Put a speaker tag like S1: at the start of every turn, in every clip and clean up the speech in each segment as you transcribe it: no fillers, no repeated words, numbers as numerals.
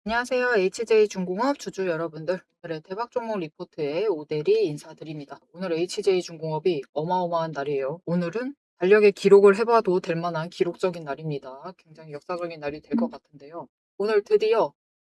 S1: 안녕하세요. HJ중공업 주주 여러분들. 오늘의 대박 종목 리포트에 오대리 인사드립니다. 오늘 HJ중공업이 어마어마한 날이에요. 오늘은 달력에 기록을 해봐도 될 만한 기록적인 날입니다. 굉장히 역사적인 날이 될 것 같은데요. 오늘 드디어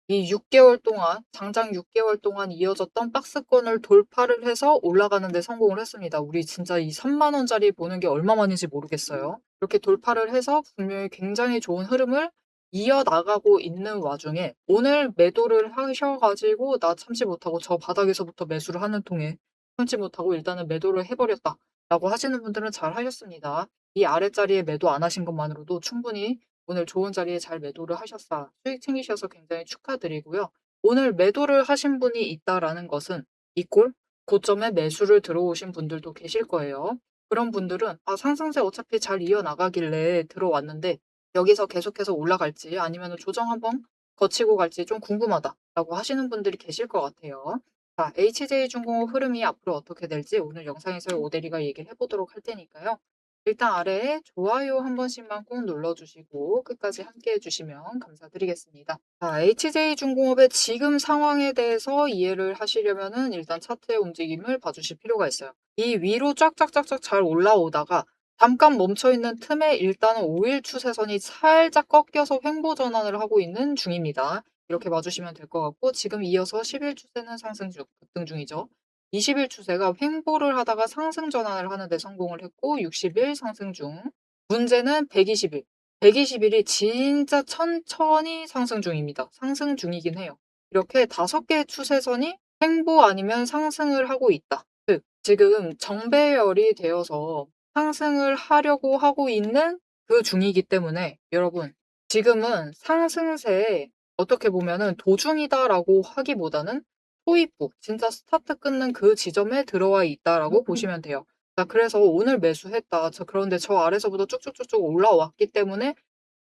S1: 이 6개월 동안, 장장 6개월 동안 이어졌던 박스권을 돌파를 해서 올라가는 데 성공을 했습니다. 우리 진짜 이 3만 원짜리 보는 게 얼마만인지 모르겠어요. 이렇게 돌파를 해서 분명히 굉장히 좋은 흐름을 이어나가고 있는 와중에 오늘 매도를 하셔가지고 나 참지 못하고 저 바닥에서부터 매수를 하는 통에 참지 못하고 일단은 매도를 해버렸다라고 하시는 분들은 잘 하셨습니다. 이 아랫자리에 매도 안 하신 것만으로도 충분히 오늘 좋은 자리에 잘 매도를 하셨다. 수익 챙기셔서 굉장히 축하드리고요. 오늘 매도를 하신 분이 있다라는 것은 이꼴 고점에 매수를 들어오신 분들도 계실 거예요. 그런 분들은 상승세 어차피 잘 이어나가길래 들어왔는데 여기서 계속해서 올라갈지 아니면 조정 한번 거치고 갈지 좀 궁금하다라고 하시는 분들이 계실 것 같아요. 자, HJ중공업 흐름이 앞으로 어떻게 될지 오늘 영상에서 오대리가 얘기를 해보도록 할 테니까요. 일단 아래에 좋아요 한 번씩만 꼭 눌러주시고 끝까지 함께 해주시면 감사드리겠습니다. 자, HJ중공업의 지금 상황에 대해서 이해를 하시려면은 일단 차트의 움직임을 봐주실 필요가 있어요. 이 위로 쫙쫙쫙쫙 잘 올라오다가 잠깐 멈춰있는 틈에 일단은 5일 추세선이 살짝 꺾여서 횡보 전환을 하고 있는 중입니다. 이렇게 봐주시면 될 것 같고 지금 이어서 10일 추세는 상승 중, 급등 중이죠. 20일 추세가 횡보를 하다가 상승 전환을 하는데 성공을 했고 60일 상승 중. 문제는 120일. 120일이 진짜 천천히 상승 중입니다. 상승 중이긴 해요. 이렇게 5개의 추세선이 횡보 아니면 상승을 하고 있다. 즉 지금 정배열이 되어서 상승을 하려고 하고 있는 그 중이기 때문에 여러분 지금은 상승세에 어떻게 보면은 도중이다라고 하기보다는 초입부 진짜 스타트 끊는 그 지점에 들어와 있다라고 보시면 돼요. 자, 그래서 오늘 매수했다. 그런데 저 아래서부터 쭉쭉쭉쭉 올라왔기 때문에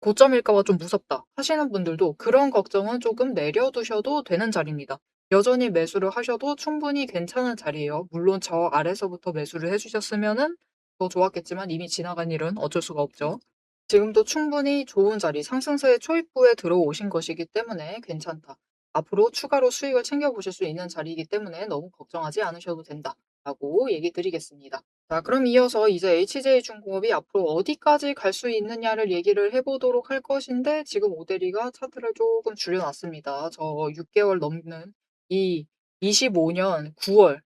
S1: 고점일까 봐 좀 무섭다 하시는 분들도 그런 걱정은 조금 내려두셔도 되는 자리입니다. 여전히 매수를 하셔도 충분히 괜찮은 자리예요. 물론 저 아래서부터 매수를 해주셨으면은 더 좋았겠지만 이미 지나간 일은 어쩔 수가 없죠. 지금도 충분히 좋은 자리, 상승세의 초입부에 들어오신 것이기 때문에 괜찮다. 앞으로 추가로 수익을 챙겨보실 수 있는 자리이기 때문에 너무 걱정하지 않으셔도 된다라고 얘기 드리겠습니다. 자, 그럼 이어서 이제 HJ중공업이 앞으로 어디까지 갈 수 있느냐를 얘기를 해보도록 할 것인데 지금 오대리가 차트를 조금 줄여놨습니다. 저 6개월 넘는 이 25년 9월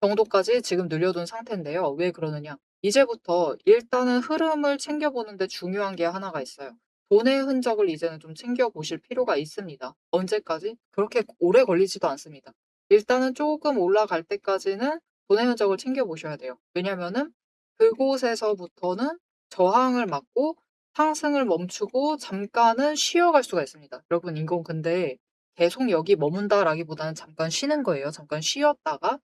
S1: 정도까지 지금 늘려둔 상태인데요. 왜 그러느냐? 이제부터 일단은 흐름을 챙겨보는데 중요한 게 하나가 있어요. 돈의 흔적을 이제는 좀 챙겨보실 필요가 있습니다. 언제까지? 그렇게 오래 걸리지도 않습니다. 일단은 조금 올라갈 때까지는 돈의 흔적을 챙겨보셔야 돼요. 왜냐면은 그곳에서부터는 저항을 맞고 상승을 멈추고 잠깐은 쉬어갈 수가 있습니다. 여러분, 이건 근데 계속 여기 머문다라기보다는 잠깐 쉬는 거예요. 잠깐 쉬었다가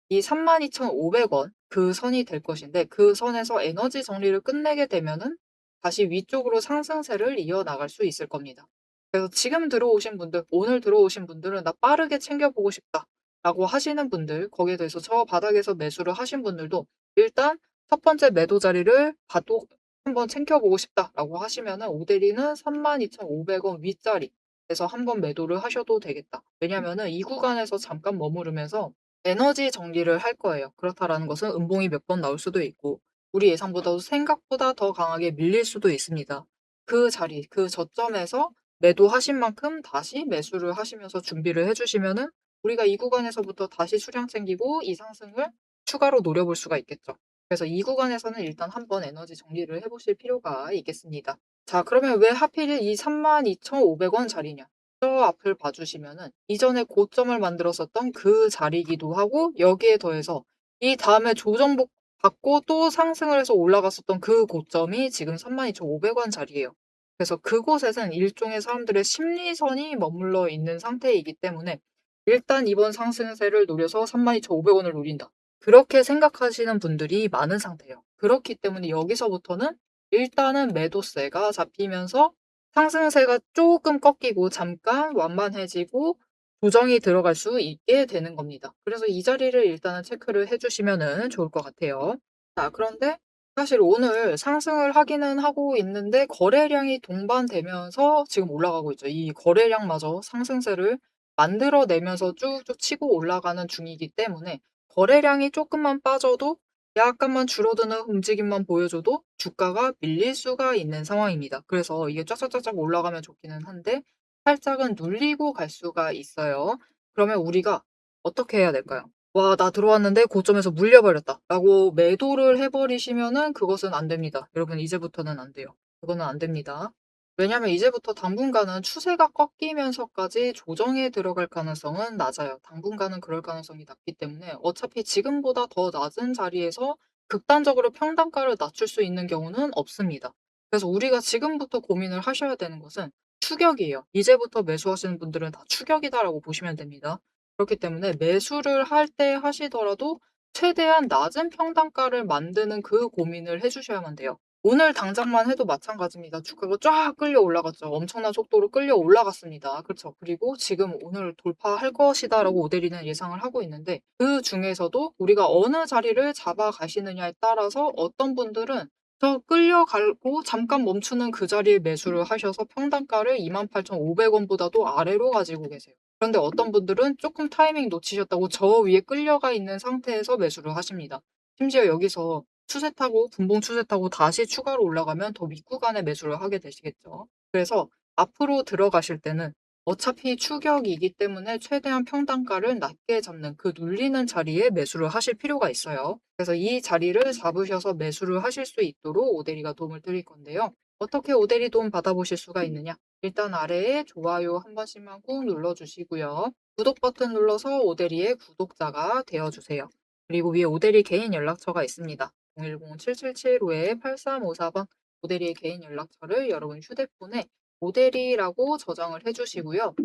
S1: 이 32,500원 그 선이 될 것인데 그 선에서 에너지 정리를 끝내게 되면은 다시 위쪽으로 상승세를 이어나갈 수 있을 겁니다. 그래서 지금 들어오신 분들, 오늘 들어오신 분들은 나 빠르게 챙겨보고 싶다라고 하시는 분들, 거기에 대해서 저 바닥에서 매수를 하신 분들도 일단 첫 번째 매도 자리를 봐도 한번 챙겨보고 싶다라고 하시면은 오데리는 32,500원 윗자리에서 한번 매도를 하셔도 되겠다. 왜냐면은 이 구간에서 잠깐 머무르면서 에너지 정리를 할 거예요. 그렇다라는 것은 음봉이 몇 번 나올 수도 있고 우리 예상보다도 생각보다 더 강하게 밀릴 수도 있습니다. 그 자리, 그 저점에서 매도하신 만큼 다시 매수를 하시면서 준비를 해주시면은 우리가 이 구간에서부터 다시 수량 챙기고 이 상승을 추가로 노려볼 수가 있겠죠. 그래서 이 구간에서는 일단 한번 에너지 정리를 해보실 필요가 있겠습니다. 자, 그러면 왜 하필 이 32,500원 자리냐? 저 앞을 봐주시면은 이전에 고점을 만들었었던 그 자리이기도 하고 여기에 더해서 이 다음에 조정복 받고 또 상승을 해서 올라갔었던 그 고점이 지금 32,500원 자리예요. 그래서 그곳에는 일종의 사람들의 심리선이 머물러 있는 상태이기 때문에 일단 이번 상승세를 노려서 32,500원을 노린다. 그렇게 생각하시는 분들이 많은 상태예요. 그렇기 때문에 여기서부터는 일단은 매도세가 잡히면서 상승세가 조금 꺾이고 잠깐 완만해지고 조정이 들어갈 수 있게 되는 겁니다. 그래서 이 자리를 일단은 체크를 해 주시면은 좋을 것 같아요. 자, 그런데 사실 오늘 상승을 하기는 하고 있는데 거래량이 동반되면서 지금 올라가고 있죠. 이 거래량마저 상승세를 만들어내면서 쭉쭉 치고 올라가는 중이기 때문에 거래량이 조금만 빠져도 약간만 줄어드는 움직임만 보여줘도 주가가 밀릴 수가 있는 상황입니다. 그래서 이게 쫙쫙쫙쫙 올라가면 좋기는 한데 살짝은 눌리고 갈 수가 있어요. 그러면 우리가 어떻게 해야 될까요? '와 나 들어왔는데 고점에서 물려버렸다.' 라고 매도를 해 버리시면은 그것은 안 됩니다. 여러분 이제부터는 안 돼요. 그거는 안 됩니다. 왜냐하면 이제부터 당분간은 추세가 꺾이면서까지 조정에 들어갈 가능성은 낮아요. 당분간은 그럴 가능성이 낮기 때문에 어차피 지금보다 더 낮은 자리에서 극단적으로 평단가를 낮출 수 있는 경우는 없습니다. 그래서 우리가 지금부터 고민을 하셔야 되는 것은 추격이에요. 이제부터 매수하시는 분들은 다 '추격이다.'라고 보시면 됩니다. 그렇기 때문에 매수를 할 때 하시더라도 최대한 낮은 평단가를 만드는 그 고민을 해 주셔야만 돼요. 오늘 당장만 해도 마찬가지입니다. 주가가 쫙 끌려 올라갔죠. 엄청난 속도로 끌려 올라갔습니다. 그렇죠. 그리고 지금 '오늘 돌파할 것이다.'라고 오데리는 예상을 하고 있는데 그중에서도 우리가 어느 자리를 잡아가시느냐에 따라서 어떤 분들은 저 끌려가고 잠깐 멈추는 그 자리에 매수를 하셔서 평단가를 28,500 원보다도 아래로 가지고 계세요. 그런데 어떤 분들은 조금 타이밍 놓치셨다고 저 위에 끌려가 있는 상태에서 매수를 하십니다. 심지어 여기서 추세 타고 분봉 추세 타고 다시 추가로 올라가면 더 윗구간에 매수를 하게 되시겠죠. 그래서 앞으로 들어가실 때는 어차피 추격이기 때문에 최대한 평단가를 낮게 잡는 그 눌리는 자리에 매수를 하실 필요가 있어요. 그래서 이 자리를 잡으셔서 매수를 하실 수 있도록 오데리가 도움을 드릴 건데요. 어떻게 오데리 도움 받아보실 수가 있느냐? 일단 아래에 좋아요 한 번씩만 꾹 눌러주시고요. 구독 버튼 눌러서 오데리의 구독자가 되어주세요. 그리고 위에 오데리 개인 연락처가 있습니다. 010-7775-8354번 오데리의 개인 연락처를 여러분 휴대폰에 오데리라고 저장을 해주시고요.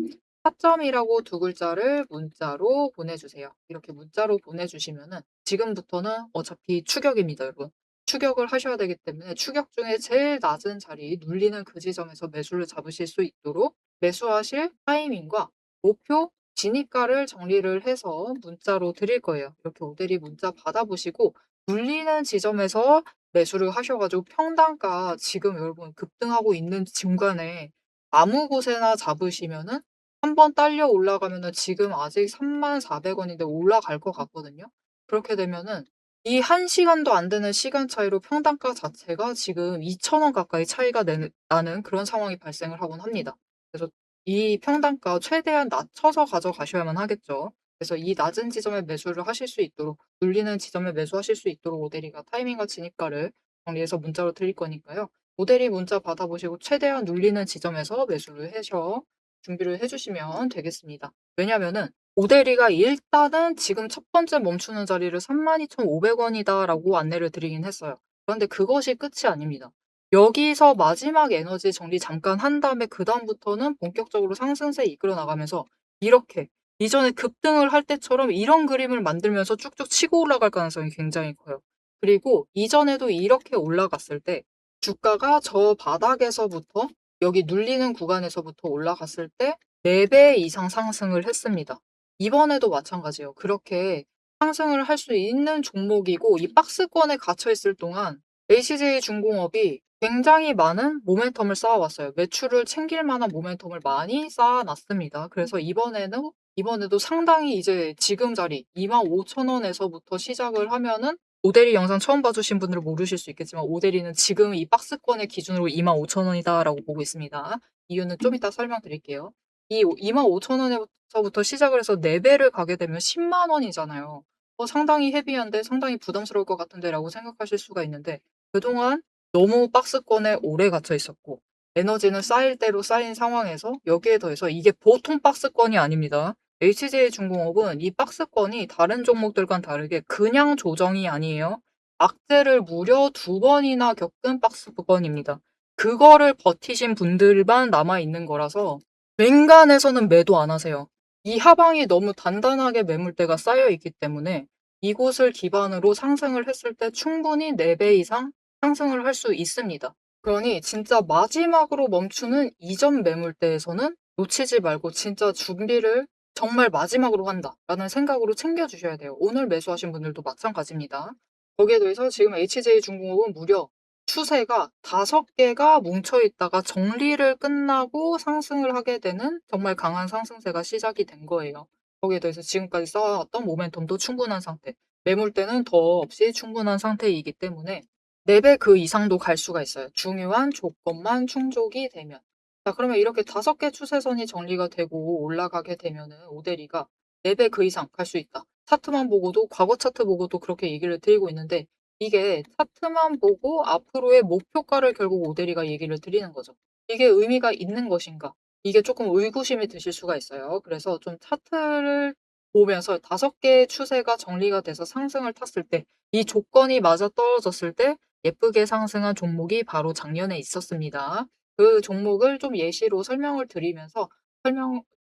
S1: 타점이라고 두 글자를 문자로 보내주세요. 이렇게 문자로 보내주시면은 지금부터는 어차피 추격입니다, 여러분. 추격을 하셔야 되기 때문에 추격 중에 제일 낮은 자리 눌리는 그 지점에서 매수를 잡으실 수 있도록 매수하실 타이밍과 목표 진입가를 정리를 해서 문자로 드릴 거예요. 이렇게 오데리 문자 받아보시고 눌리는 지점에서 매수를 하셔 가지고 평단가 지금 여러분 급등하고 있는 중간에 아무 곳에나 잡으시면은 한 번 딸려 올라가면은 지금 아직 34,000 원인데 올라갈 것 같거든요. 그렇게 되면은 이 1 시간도 안 되는 시간 차이로 평단가 자체가 지금 2,000원 가까이 차이가 나는 그런 상황이 발생을 하곤 합니다. 그래서 이 평단가 최대한 낮춰서 가져가셔야만 하겠죠. 그래서 이 낮은 지점에 매수를 하실 수 있도록 눌리는 지점에 매수하실 수 있도록 오데리가 타이밍과 진입가를 정리해서 문자로 드릴 거니까요. 오데리 문자 받아보시고 최대한 눌리는 지점에서 매수를 하셔 준비를 해 주시면 되겠습니다. 왜냐면은 오데리가 일단은 지금 첫 번째 멈추는 자리를 32,500 원이다라고 안내를 드리긴 했어요. 그런데 그것이 끝이 아닙니다. 여기서 마지막 에너지 정리 잠깐 한 다음에 그다음부터는 본격적으로 상승세 이끌어 나가면서 이렇게 이전에 급등을 할 때처럼 이런 그림을 만들면서 쭉쭉 치고 올라갈 가능성이 굉장히 커요. 그리고 이전에도 이렇게 올라갔을 때 주가가 저 바닥에서부터 여기 눌리는 구간에서부터 올라갔을 때 4배 이상 상승을 했습니다. 이번에도 마찬가지예요. 그렇게 상승을 할 수 있는 종목이고 이 박스권에 갇혀 있을 동안 HJ중공업이 굉장히 많은 모멘텀을 쌓아왔어요. 매출을 챙길 만한 모멘텀을 많이 쌓아놨습니다. 그래서 이번에도 상당히 이제 지금 자리 25,000 원에서부터 시작을 하면은 오데리 영상 처음 봐주신 분들은 모르실 수 있겠지만 오데리는 지금 이 박스권의 기준으로 25,000 원이다라고 보고 있습니다. 이유는 좀 이따 설명드릴게요. 이 25,000 원에서부터 시작을 해서 4배를 가게 되면 10만 원이잖아요. 상당히 헤비한데 상당히 부담스러울 것 같은데라고 생각하실 수가 있는데 그동안 너무 박스권에 오래 갇혀 있었고 에너지는 쌓일 대로 쌓인 상황에서 여기에 더해서 이게 보통 박스권이 아닙니다. HJ중공업은 이 박스권이 다른 종목들과는 다르게 그냥 조정이 아니에요. 악재를 무려 2번이나 겪은 박스권입니다. 그거를 버티신 분들만 남아있는 거라서 웬간해서는 매도 안 하세요. 이 하방이 너무 단단하게 매물대가 쌓여 있기 때문에 이곳을 기반으로 상승을 했을 때 충분히 4배 이상 상승을 할 수 있습니다. 그러니 진짜 마지막으로 멈추는 이전 매물대에서는 놓치지 말고 진짜 준비를 정말 마지막으로 한다라는 생각으로 챙겨 주셔야 돼요. 오늘 매수하신 분들도 마찬가지입니다. 거기에 더해서 지금 HJ중공업은 무려 추세가 5개가 뭉쳐있다가 정리를 끝나고 상승을 하게 되는 정말 강한 상승세가 시작이 된 거예요. 거기에 더해서 지금까지 쌓아왔던 모멘텀도 충분한 상태, 매물대는 더 없이 충분한 상태이기 때문에 4배 그 이상도 갈 수가 있어요. 중요한 조건만 충족이 되면. 자, 그러면 이렇게 5개 추세선이 정리가 되고 올라가게 되면은 오데리가 4배 그 이상 갈 수 있다. 차트만 보고도, 과거 차트 보고도 그렇게 얘기를 드리고 있는데, 이게 차트만 보고 앞으로의 목표가를 결국 오데리가 얘기를 드리는 거죠. 이게 의미가 있는 것인가? 이게 조금 의구심이 드실 수가 있어요. 그래서 좀 차트를 보면서 5개의 추세가 정리가 돼서 상승을 탔을 때, 이 조건이 맞아떨어졌을 때 예쁘게 상승한 종목이 바로 작년에 있었습니다. 그 종목을 좀 예시로 설명을 드리면서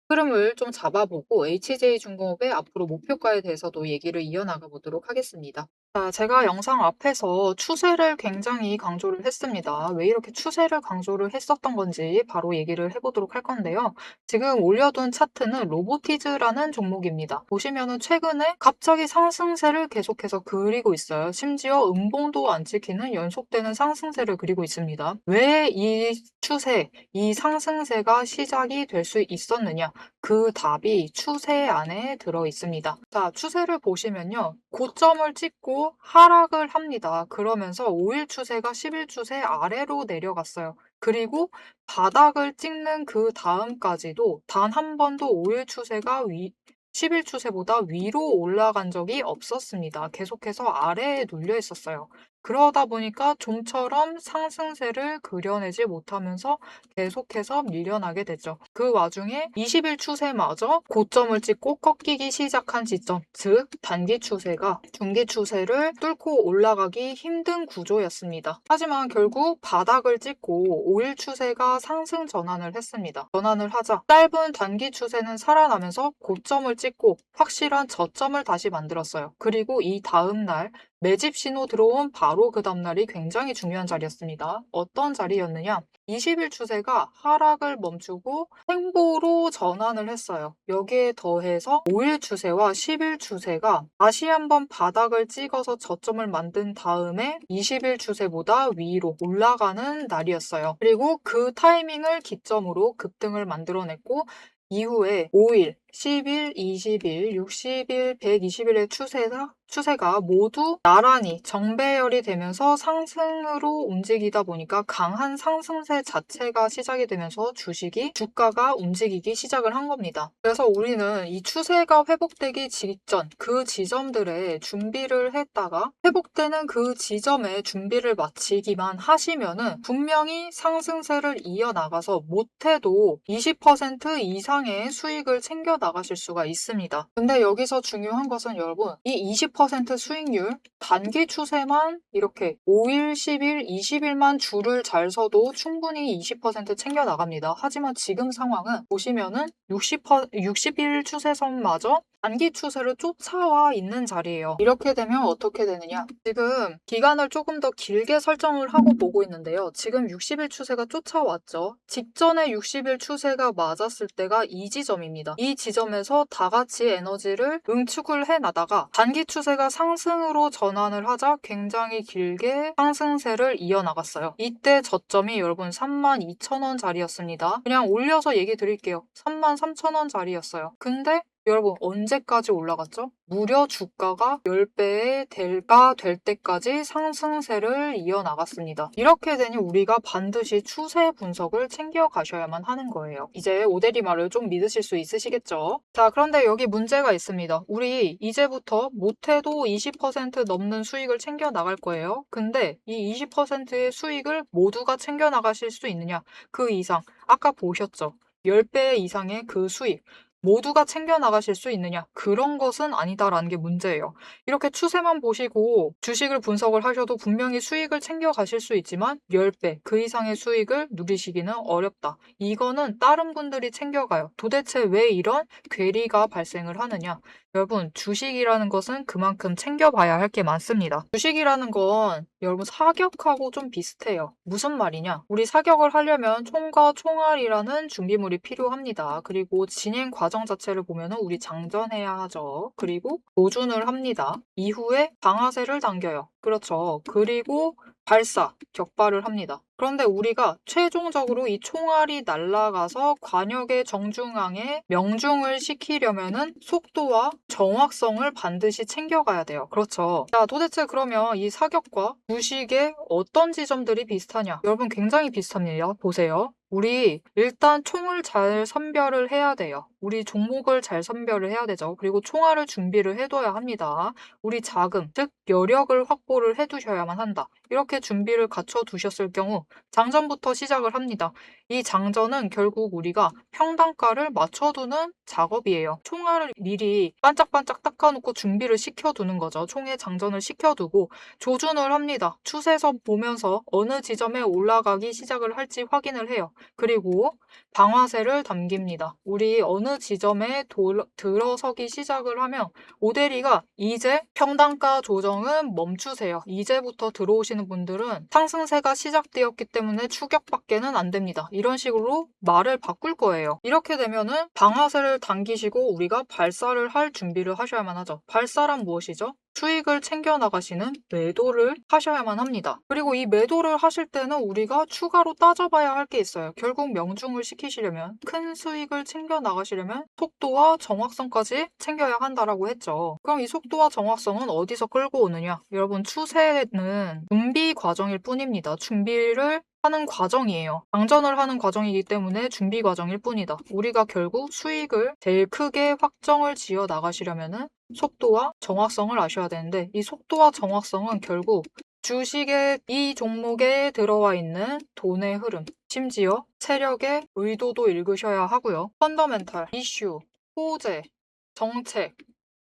S1: 흐름을 좀 잡아보고 HJ중공업의 앞으로 목표가에 대해서도 얘기를 이어나가 보도록 하겠습니다. 자, 제가 영상 앞에서 추세를 굉장히 강조를 했습니다. 왜 이렇게 추세를 강조를 했었던 건지 바로 얘기를 해보도록 할 건데요. 지금 올려둔 차트는 로보티즈라는 종목입니다. 보시면은 최근에 갑자기 상승세를 계속해서 그리고 있어요. 심지어 음봉도 안 찍히는 연속되는 상승세를 그리고 있습니다. 왜 이 추세, 이 상승세가 시작이 될 수 있었느냐? 그 답이 추세 안에 들어 있습니다. 자, 추세를 보시면요. 고점을 찍고 하락을 합니다. 그러면서 5일 추세가 10일 추세 아래로 내려갔어요. 그리고 바닥을 찍는 그 다음까지도 단 한 번도 5일 추세가 10일 추세보다 위로 올라간 적이 없었습니다. 계속해서 아래에 눌려 있었어요. 그러다 보니까 좀처럼 상승세를 그려내지 못하면서 계속해서 밀려나게 됐죠. 그 와중에 20일 추세마저 고점을 찍고 꺾이기 시작한 지점, 즉 단기 추세가 중기 추세를 뚫고 올라가기 힘든 구조였습니다. 하지만 결국 바닥을 찍고 5일 추세가 상승 전환을 했습니다. 전환을 하자 짧은 단기 추세는 살아나면서 고점을 찍고 확실한 저점을 다시 만들었어요. 그리고 이 다음 날 매집 신호 들어온 바로 그 다음날이 굉장히 중요한 자리였습니다. 어떤 자리였느냐? 20일 추세가 하락을 멈추고 횡보로 전환을 했어요. 여기에 더해서 5일 추세와 10일 추세가 다시 한번 바닥을 찍어서 저점을 만든 다음에 20일 추세보다 위로 올라가는 날이었어요. 그리고 그 타이밍을 기점으로 급등을 만들어냈고 이후에 5일, 10일, 20일, 60일, 120일의 추세가 모두 나란히 정배열이 되면서 상승으로 움직이다 보니까 강한 상승세 자체가 시작이 되면서 주가가 움직이기 시작을 한 겁니다. 그래서 우리는 이 추세가 회복되기 직전 그 지점들에 준비를 했다가 회복되는 그 지점에 준비를 마치기만 하시면은 분명히 상승세를 이어나가서 못해도 20% 이상의 수익을 챙겨 나가실 수가 있습니다. 근데 여기서 중요한 것은 여러분, 이 20% 수익률 단기 추세만 이렇게 5일, 10일, 20일만 줄을 잘 서도 충분히 20% 챙겨 나갑니다. 하지만 지금 상황은 보시면은 60일 추세선마저 단기 추세를 쫓아와 있는 자리예요. 이렇게 되면 어떻게 되느냐? 지금 기간을 조금 더 길게 설정을 하고 보고 있는데요. 지금 60일 추세가 쫓아왔죠. 직전에 60일 추세가 맞았을 때가 이 지점입니다. 이 지점에서 다 같이 에너지를 응축을 해나다가 단기 추세가 상승으로 전환을 하자 굉장히 길게 상승세를 이어나갔어요. 이때 저점이 여러분 32,000원 자리였습니다. 그냥 올려서 얘기 드릴게요. 33,000원 자리였어요. 근데 여러분 언제까지 올라갔죠? 무려 주가가 10배의 대가 될 때까지 상승세를 이어나갔습니다. 이렇게 되니 우리가 반드시 추세 분석을 챙겨 가셔야만 하는 거예요. 이제 오대리 말을 좀 믿으실 수 있으시겠죠? 자, 그런데 여기 문제가 있습니다. 우리 이제부터 못해도 20% 넘는 수익을 챙겨 나갈 거예요. 근데 이 20%의 수익을 모두가 챙겨 나가실 수 있느냐? 그 이상 아까 보셨죠? 10배 이상의 그 수익 모두가 챙겨 나가실 수 있느냐? 그런 것은 아니다라는 게 문제예요. 이렇게 추세만 보시고 주식을 분석을 하셔도 분명히 수익을 챙겨 가실 수 있지만 10배 그 이상의 수익을 누리시기는 어렵다. 이거는 다른 분들이 챙겨가요. 도대체 왜 이런 괴리가 발생을 하느냐? 여러분, 주식이라는 것은 그만큼 챙겨봐야 할 게 많습니다. 주식이라는 건 여러분 사격하고 좀 비슷해요. 무슨 말이냐? 우리 사격을 하려면 총과 총알이라는 준비물이 필요합니다. 그리고 진행 과정 과정 자체를 보면은 우리 장전해야 하죠. 그리고 조준을 합니다. 이후에 방아쇠를 당겨요. 그렇죠. 그리고 발사, 격발을 합니다. 그런데 우리가 최종적으로 이 총알이 날아가서 관역의 정중앙에 명중을 시키려면은 속도와 정확성을 반드시 챙겨가야 돼요. 그렇죠. 자, 도대체 그러면 이 사격과 부식의 어떤 지점들이 비슷하냐? 여러분 굉장히 비슷합니다. 보세요. 우리 일단 총을 잘 선별을 해야 돼요. 우리 종목을 잘 선별을 해야 되죠. 그리고 총알을 준비를 해둬야 합니다. 우리 자금, 즉 여력을 확보를 해두셔야만 한다. 이렇게 준비를 갖춰 두셨을 경우 장전부터 시작을 합니다. 이 장전은 결국 우리가 평단가를 맞춰두는 작업이에요. 총알을 미리 반짝반짝 닦아놓고 준비를 시켜두는 거죠. 총에 장전을 시켜두고 조준을 합니다. 추세선 보면서 어느 지점에 올라가기 시작을 할지 확인을 해요. 그리고 방아쇠를 당깁니다. 우리 어느 지점에 들어서기 시작을 하면 오대리가 이제 평단가 조정은 멈추세요. 이제부터 들어오시는 분들은 상승세가 시작되었기 때문에 추격밖에는 안 됩니다. 이런 식으로 말을 바꿀 거예요. 이렇게 되면은 방아쇠를 당기시고 우리가 발사를 할 준비를 하셔야만 하죠. 발사란 무엇이죠? 수익을 챙겨 나가시는 매도를 하셔야만 합니다. 그리고 이 매도를 하실 때는 우리가 추가로 따져봐야 할 게 있어요. 결국 명중을 시키시려면, 큰 수익을 챙겨 나가시려면 속도와 정확성까지 챙겨야 한다라고 했죠. 그럼 이 속도와 정확성은 어디서 끌고 오느냐? 여러분, 추세는 준비 과정일 뿐입니다. 준비를 하는 과정이에요. 장전을 하는 과정이기 때문에 준비 과정일 뿐이다. 우리가 결국 수익을 제일 크게 확정을 지어 나가시려면은 속도와 정확성을 아셔야 되는데, 이 속도와 정확성은 결국 주식의 이 종목에 들어와 있는 돈의 흐름, 심지어 세력의 의도도 읽으셔야 하고요. 펀더멘탈, 이슈, 호재, 정책,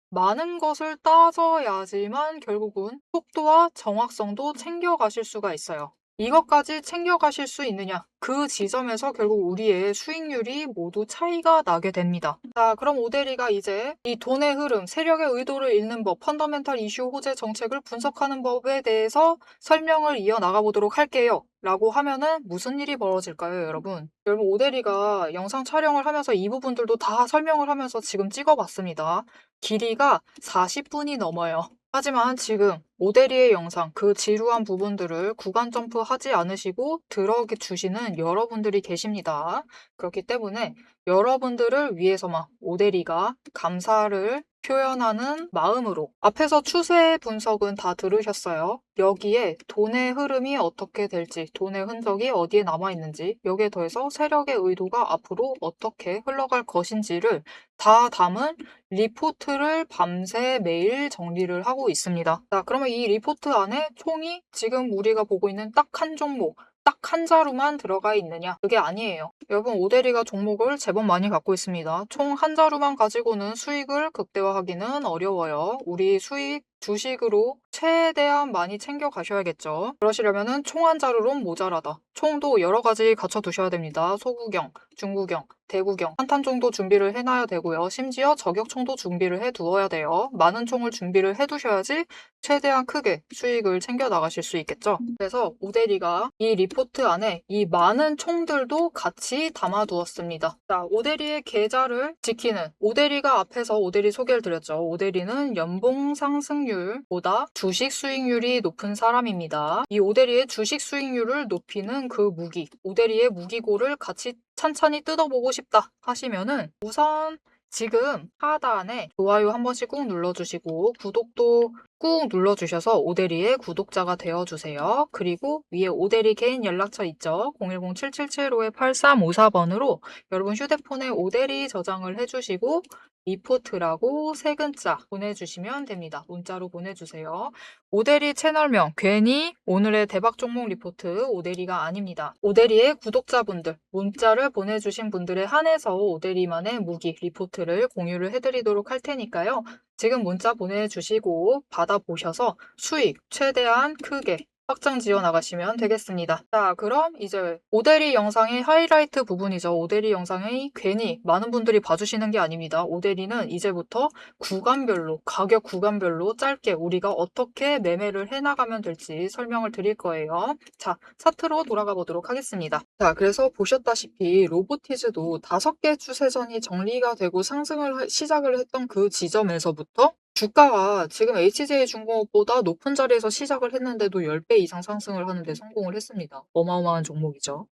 S1: 많은 것을 따져야지만 결국은 속도와 정확성도 챙겨가실 수가 있어요. 이것까지 챙겨가실 수 있느냐? 그 지점에서 결국 우리의 수익률이 모두 차이가 나게 됩니다. 자, 그럼 오대리가 이제 이 돈의 흐름, 세력의 의도를 읽는 법, 펀더멘탈 이슈 호재 정책을 분석하는 법에 대해서 설명을 이어나가 보도록 할게요. 라고 하면은 무슨 일이 벌어질까요, 여러분? 여러분, 오대리가 영상 촬영을 하면서 이 부분들도 다 설명을 하면서 지금 찍어봤습니다. 길이가 40분이 넘어요. 하지만 지금 오대리의 영상, 그 지루한 부분들을 구간 점프하지 않으시고 들어주시는 여러분들이 계십니다. 그렇기 때문에 여러분들을 위해서만 오대리가 감사를 표현하는 마음으로 앞에서 추세 분석은 다 들으셨어요. 여기에 돈의 흐름이 어떻게 될지, 돈의 흔적이 어디에 남아있는지, 여기에 더해서 세력의 의도가 앞으로 어떻게 흘러갈 것인지를 다 담은 리포트를 밤새 매일 정리를 하고 있습니다. 자, 그러면 이 리포트 안에 총이 지금 우리가 보고 있는 딱 한 종목, 딱 한 자루만 들어가 있느냐? 그게 아니에요. 여러분, 오대리가 종목을 제법 많이 갖고 있습니다. 총 한 자루만 가지고는 수익을 극대화하기는 어려워요. 우리 수익 주식으로 최대한 많이 챙겨 가셔야겠죠. 그러시려면은 총 한 자루론 모자라다. 총도 여러 가지 갖춰 두셔야 됩니다. 소구경, 중구경, 대구경, 한탄 정도 준비를 해놔야 되고요. 심지어 저격총도 준비를 해 두어야 돼요. 많은 총을 준비를 해 두셔야지 최대한 크게 수익을 챙겨 나가실 수 있겠죠. 그래서 오대리가 이 리포트 안에 이 많은 총들도 같이 담아 두었습니다. 자, 오대리의 계좌를 지키는, 오대리가 앞에서 오대리 소개를 드렸죠. 오대리는 연봉 상승률보다 주식 수익률이 높은 사람입니다. 이 오대리의 주식 수익률을 높이는 그 무기, 오대리의 무기고를 같이 찬찬히 뜯어보고 싶다 하시면은 우선 지금 하단에 좋아요 한 번씩 꾹 눌러주시고 구독도 꾹 눌러주셔서 오대리의 구독자가 되어주세요. 그리고 위에 오대리 개인 연락처 있죠? 010-7775-8354번으로 여러분 휴대폰에 오대리 저장을 해주시고 리포트라고 세 글자 보내주시면 됩니다. 문자로 보내주세요. 오대리 채널명 괜히 오늘의 대박 종목 리포트 오대리가 아닙니다. 오대리의 구독자분들 문자를 보내주신 분들에 한해서 오대리만의 무기 리포트를 공유를 해드리도록 할 테니까요. 지금 문자 보내주시고 받아보셔서 수익 최대한 크게 확장 지어 나가시면 되겠습니다. 자, 그럼 이제 오대리 영상의 하이라이트 부분이죠. 오대리 영상이 괜히 많은 분들이 봐주시는 게 아닙니다. 오대리는 이제부터 구간별로, 가격 구간별로 짧게 우리가 어떻게 매매를 해나가면 될지 설명을 드릴 거예요. 자, 차트로 돌아가 보도록 하겠습니다. 자, 그래서 보셨다시피 로보티즈도 5개 추세선이 정리가 되고 상승을 시작을 했던 그 지점에서부터 주가가 지금 HJ중공업보다 높은 자리에서 시작을 했는데도 10배 이상 상승을 하는 데 성공을 했습니다. 어마어마한 종목이죠.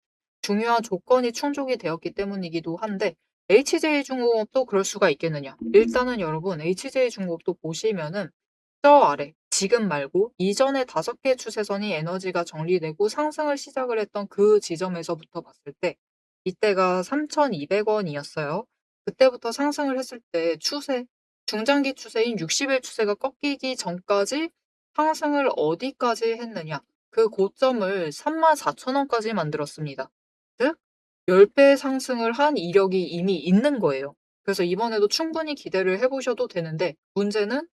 S1: 중요한 조건이 충족이 되었기 때문이기도 한데 HJ중공업도 그럴 수가 있겠느냐? 일단은 여러분 HJ중공업도 보시면은 저 아래 지금 말고 이전에 5개 추세선이 에너지가 정리되고 상승을 시작을 했던 그 지점에서부터 봤을 때 이때가 3,200원이었어요. 그때부터 상승을 했을 때 추세 중장기 추세인 60일 추세가 꺾이기 전까지 상승을 어디까지 했느냐? 그 고점을 34,000원까지 만들었습니다. 즉 10배 상승을 한 이력이 이미 있는 거예요. 그래서 이번에도 충분히 기대를 해 보셔도 되는데 문제는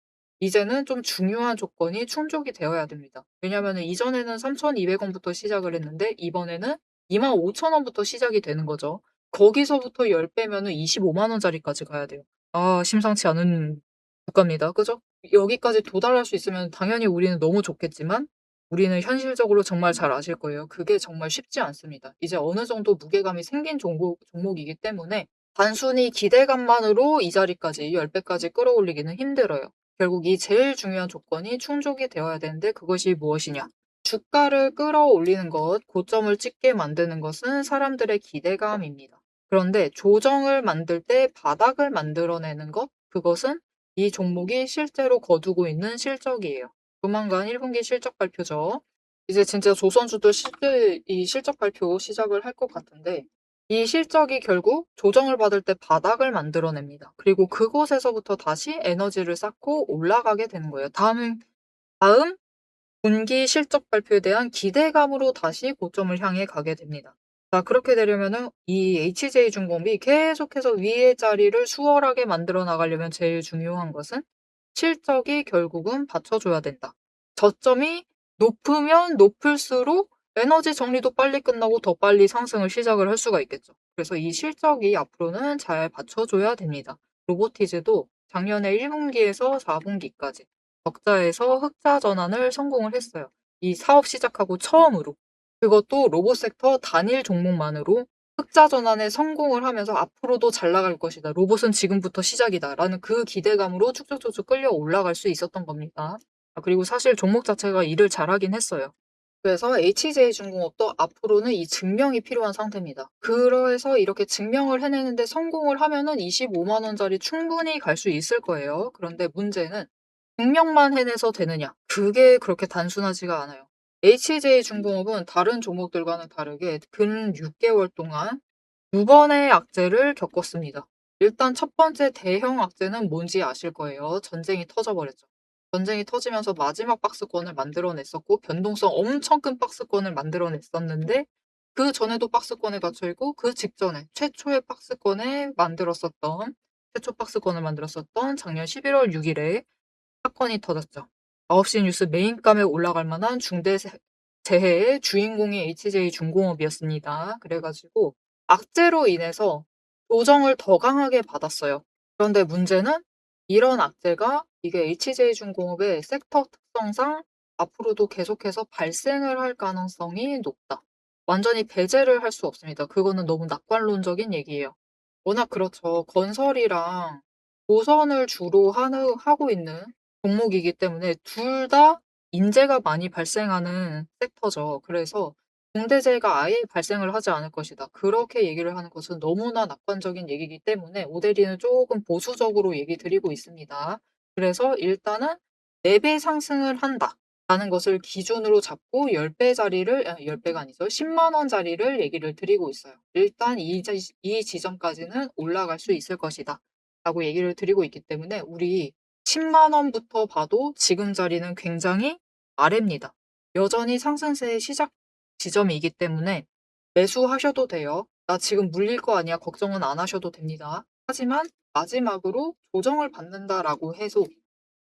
S1: 이제는 좀 중요한 조건이 충족이 되어야 됩니다. 왜냐하면은 이전에는 3,200원부터 시작을 했는데 이번에는 25,000원부터 시작이 되는 거죠. 거기서부터 10배면은 25만 원짜리까지 가야 돼요. 아, 심상치 않은 국가입니다. 그죠? 여기까지 도달할 수 있으면 당연히 우리는 너무 좋겠지만 우리는 현실적으로 정말 잘 아실 거예요. 그게 정말 쉽지 않습니다. 이제 어느 정도 무게감이 생긴 종목이기 때문에 단순히 기대감만으로 이 자리까지 10배까지 끌어올리기는 힘들어요. 결국 이 제일 중요한 조건이 충족이 되어야 되는데 그것이 무엇이냐? 주가를 끌어올리는 것, 고점을 찍게 만드는 것은 사람들의 기대감입니다. 그런데 조정을 만들 때 바닥을 만들어내는 것, 그것은 이 종목이 실제로 거두고 있는 실적이에요. 조만간 1분기 실적 발표죠. 이제 진짜 조선주도 이 실적 발표 시작을 할 것 같은데 이 실적이 결국 조정을 받을 때 바닥을 만들어냅니다. 그리고 그곳에서부터 다시 에너지를 쌓고 올라가게 되는 거예요. 다음 분기 실적 발표에 대한 기대감으로 다시 고점을 향해 가게 됩니다. 자, 그렇게 되려면은 이 HJ중공업이 계속해서 위의 자리를 수월하게 만들어 나가려면 제일 중요한 것은 실적이 결국은 받쳐줘야 된다. 저점이 높으면 높을수록 에너지 정리도 빨리 끝나고 더 빨리 상승을 시작을 할 수가 있겠죠. 그래서 이 실적이 앞으로는 잘 받쳐줘야 됩니다. 로보티즈도 작년에 1분기에서 4분기까지 적자에서 흑자 전환을 성공을 했어요. 이 사업 시작하고 처음으로. 그것도 로봇 섹터 단일 종목만으로 흑자 전환에 성공을 하면서 앞으로도 잘 나갈 것이다. 로봇은 지금부터 시작이다. 라는 그 기대감으로 쭉쭉쭉쭉 끌려 올라갈 수 있었던 겁니다. 그리고 사실 종목 자체가 일을 잘하긴 했어요. 그래서 HJ중공업도 앞으로는 이 증명이 필요한 상태입니다. 그래서 이렇게 증명을 해내는데 성공을 하면은 25만 원짜리 충분히 갈 수 있을 거예요. 그런데 문제는 증명만 해내서 되느냐? 그게 그렇게 단순하지가 않아요. HJ중공업은 다른 종목들과는 다르게 근 6개월 동안 2번의 악재를 겪었습니다. 일단 첫 번째 대형 악재는 뭔지 아실 거예요. 전쟁이 터져버렸죠. 전쟁이 터지면서 마지막 박스권을 만들어냈었고 변동성 엄청 큰 박스권을 만들어냈었는데 그 전에도 박스권에 갇혀있고 그 직전에 최초 박스권을 만들었었던 작년 11월 6일에 사건이 터졌죠. 9시 뉴스 메인감에 올라갈 만한 중대 재해의 주인공이 HJ중공업이었습니다. 그래가지고 악재로 인해서 조정을 더 강하게 받았어요. 그런데 문제는 이런 악재가 이게 HJ중공업의 섹터 특성상 앞으로도 계속해서 발생을 할 가능성이 높다. 완전히 배제를 할 수 없습니다. 그거는 너무 낙관론적인 얘기예요. 워낙 그렇죠. 건설이랑 조선을 주로 하고 있는 종목이기 때문에 둘 다 인재가 많이 발생하는 섹터죠. 그래서 중대재해가 아예 발생을 하지 않을 것이다. 그렇게 얘기를 하는 것은 너무나 낙관적인 얘기이기 때문에 오데리는 조금 보수적으로 얘기 드리고 있습니다. 그래서 일단은 4배 상승을 한다라는 것을 기준으로 잡고 10배 자리를 10배가 아니죠. 10만 원짜리를 얘기를 드리고 있어요. 일단 이 지점까지는 올라갈 수 있을 것이다. 라고 얘기를 드리고 있기 때문에 우리 10만 원부터 봐도 지금 자리는 굉장히 아래입니다. 여전히 상승세의 시작 지점이기 때문에 매수하셔도 돼요. 나 지금 물릴 거 아니야. 걱정은 안 하셔도 됩니다. 하지만 마지막으로 조정을 받는다라고 해서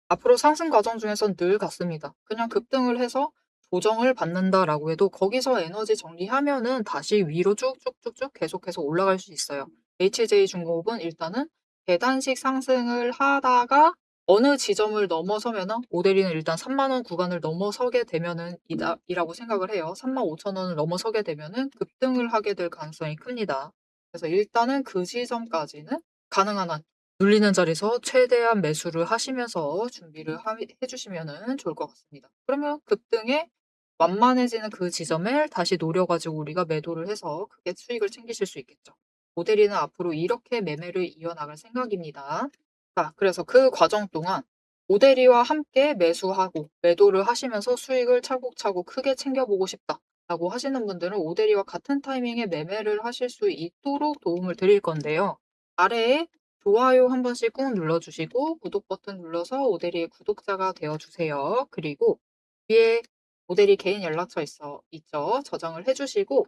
S1: 앞으로 상승 과정 중에선 늘 같습니다. 그냥 급등을 해서 조정을 받는다라고 해도 거기서 에너지 정리하면은 다시 위로 쭉쭉쭉쭉 계속해서 올라갈 수 있어요. HJ중공업은 일단은 계단식 상승을 하다가 어느 지점을 넘어서면은 오데리는 일단 30,000원 구간을 넘어서게 되면은 이라고 생각을 해요. 35,000원을 넘어서게 되면은 급등을 하게 될 가능성이 큽니다. 그래서 일단은 그 지점까지는 가능한 한 눌리는 자리에서 최대한 매수를 하시면서 준비를 해 주시면은 좋을 것 같습니다. 그러면 급등에 완만해지는 그 지점을 다시 노려 가지고 우리가 매도를 해서 크게 수익을 챙기실 수 있겠죠. 모델이는 앞으로 이렇게 매매를 이어나갈 생각입니다. 자, 그래서 그 과정 동안 모델이와 함께 매수하고 매도를 하시면서 수익을 차곡차곡 크게 챙겨보고 싶다라고 하시는 분들은 오데리와 같은 타이밍에 매매를 하실 수 있도록 도움을 드릴 건데요. 아래에 좋아요 한 번씩 꾹 눌러주시고 구독 버튼 눌러서 오데리의 구독자가 되어주세요. 그리고 위에 오데리 개인 연락처 있죠. 저장을 해주시고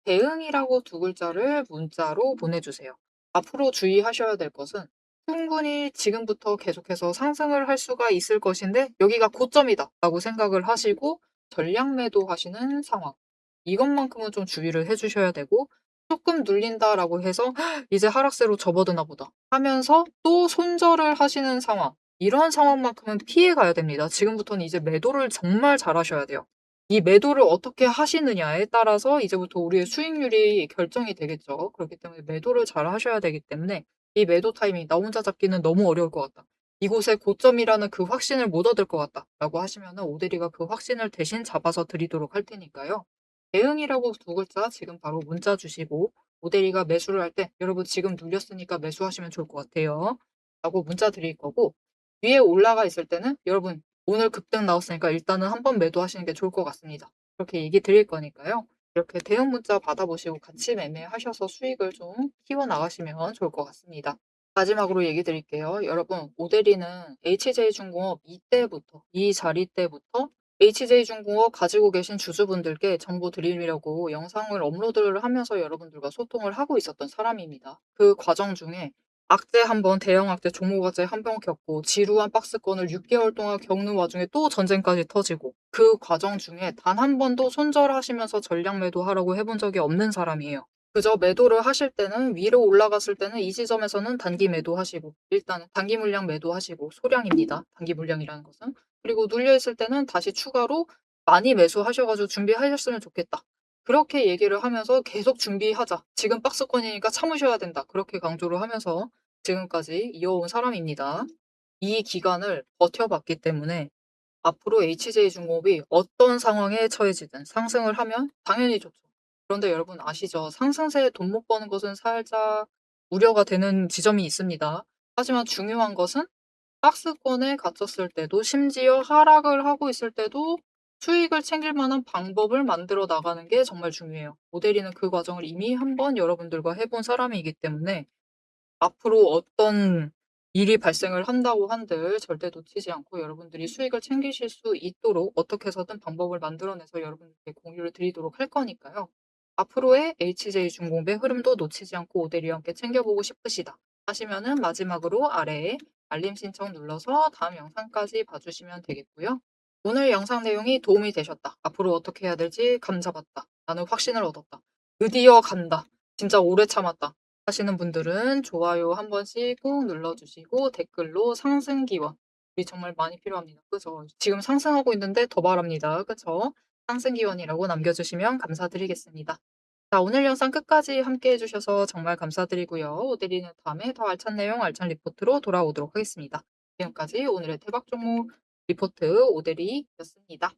S1: 대응이라고 두 글자를 문자로 보내주세요. 앞으로 주의하셔야 될 것은 충분히 지금부터 계속해서 상승을 할 수가 있을 것인데 여기가 고점이다 라고 생각을 하시고 전량 매도하시는 상황. 이것만큼은 좀 주의를 해 주셔야 되고 조금 눌린다라고 해서 '이제 하락세로 접어드나 보다.' 하면서 또 손절을 하시는 상황. 이런 상황만큼은 피해 가야 됩니다. 지금부터는 이제 매도를 정말 잘하셔야 돼요. 이 매도를 어떻게 하시느냐에 따라서 이제부터 우리의 수익률이 결정이 되겠죠. 그렇기 때문에 매도를 잘 하셔야 되기 때문에 이 매도 타이밍 '나 혼자 잡기는 너무 어려울 것 같다. 이곳에 고점이라는 그 확신을 못 얻을 것 같다.'라고 하시면은 오대리가 그 확신을 대신 잡아서 드리도록 할 테니까요. 대응이라고 두 글자 지금 바로 문자 주시고 오대리가 매수를 할 때 "여러분 지금 눌렸으니까 매수하시면 좋을 것 같아요." 라고 문자 드릴 거고 위에 올라가 있을 때는 "여러분 오늘 급등 나왔으니까 일단은 한번 매도하시는 게 좋을 것 같습니다." 그렇게 얘기 드릴 거니까요. 이렇게 대응 문자 받아보시고 같이 매매하셔서 수익을 좀 키워나가시면 좋을 것 같습니다. 마지막으로 얘기 드릴게요. 여러분 오데리는 HJ중공업 이때부터 이 자리 때부터 HJ중공업 가지고 계신 주주분들께 정보 드리려고 영상을 업로드를 하면서 여러분들과 소통을 하고 있었던 사람입니다. 그 과정 중에 악재 한 번, 대형 악재, 종목 악재 한 번 겪고 지루한 박스권을 6개월 동안 겪는 와중에 또 전쟁까지 터지고 그 과정 중에 단 한 번도 손절하시면서 전량 매도하라고 해본 적이 없는 사람이에요. 그저 매도를 하실 때는 위로 올라갔을 때는 이 지점에서는 단기 매도하시고 일단은 단기 물량 매도하시고 소량입니다. 단기 물량이라는 것은. 그리고 눌려 있을 때는 다시 추가로 많이 매수하셔 가지고 준비하셨으면 좋겠다. 그렇게 얘기를 하면서 계속 준비하자. 지금 박스권이니까 참으셔야 된다. 그렇게 강조를 하면서 지금까지 이어온 사람입니다. 이 기간을 버텨봤기 때문에 앞으로 HJ중공업이 어떤 상황에 처해지든 상승을 하면 당연히 좋죠. 그런데 여러분 아시죠? 상승세에 돈 못 버는 것은 살짝 우려가 되는 지점이 있습니다. 하지만 중요한 것은 박스권에 갇혔을 때도 심지어 하락을 하고 있을 때도 수익을 챙길 만한 방법을 만들어 나가는 게 정말 중요해요. 모델이는 그 과정을 이미 한번 여러분들과 해본 사람이기 때문에 앞으로 어떤 일이 발생을 한다고 한들 절대 놓치지 않고 여러분들이 수익을 챙기실 수 있도록 어떻게 해서든 방법을 만들어내서 여러분들께 공유를 드리도록 할 거니까요. 앞으로의 HJ중공업의 흐름도 놓치지 않고 오데리와 함께 챙겨보고 싶으시다 하시면은 마지막으로 아래에 알림 신청 눌러서 다음 영상까지 봐주시면 되겠고요. 오늘 영상 내용이 도움이 되셨다. 앞으로 어떻게 해야 될지 감 잡았다. 나는 확신을 얻었다. 드디어 간다. 진짜 오래 참았다. 하시는 분들은 좋아요 한 번씩 꾹 눌러주시고 댓글로 상승 기원 우리 정말 많이 필요합니다. 그죠? 지금 상승하고 있는데 더 바랍니다. 그쵸? 상승 기원이라고 남겨주시면 감사드리겠습니다. 자, 오늘 영상 끝까지 함께 해주셔서 정말 감사드리고요. 오데리는 다음에 더 알찬 내용, 알찬 리포트로 돌아오도록 하겠습니다. 지금까지 오늘의 대박 종목 리포트 오데리였습니다.